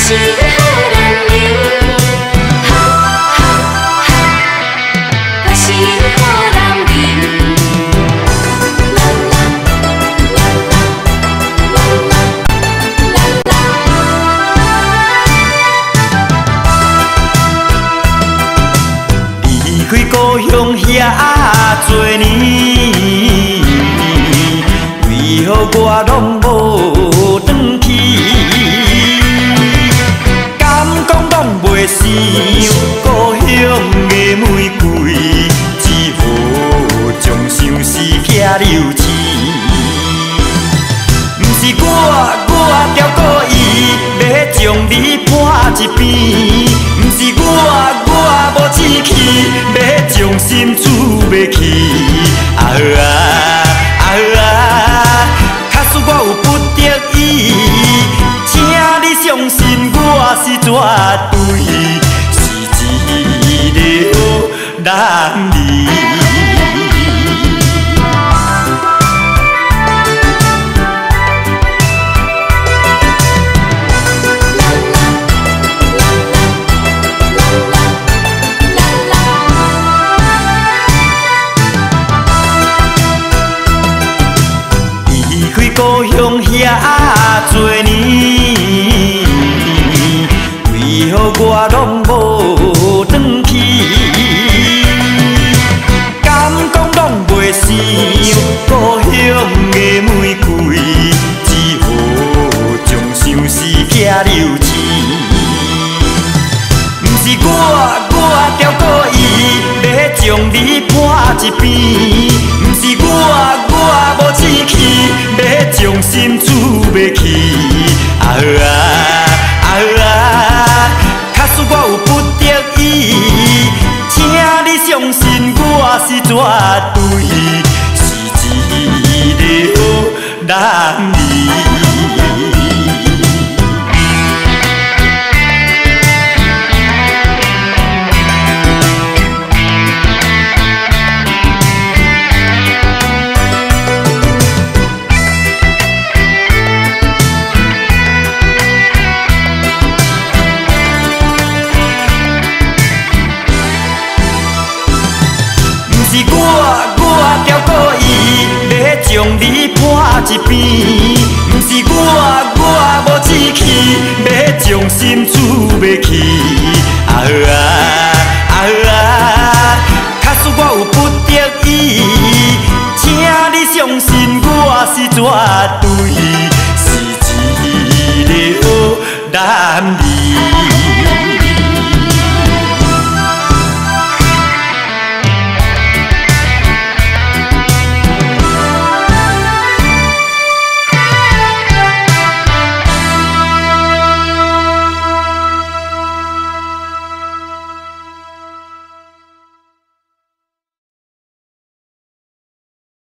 是好男人，我是好男人。啦啦啦啦啦啦啦。离开故乡遐多年，为何我拢无转去？敢讲拢袂想故乡的玫瑰，只好将相思寄留痴。不是我条故意要将你搬一边，不是我无志气要将心煮袂去。假使我有不得已，请你相信我是绝对是一个好男儿。故乡遐多年，为何我拢无转去？敢讲拢袂想故乡的玫瑰，只好将相思寄留痴。不是我条故意要将你搬一边，不是我无志气要将心煮袂去。假使我有不得已，请你相信我是绝对是一个好男儿。我条故意要将你搬一边，不是我无志气要将心煮袂去。假使我有不得已，请你相信我是绝对是一个好男儿。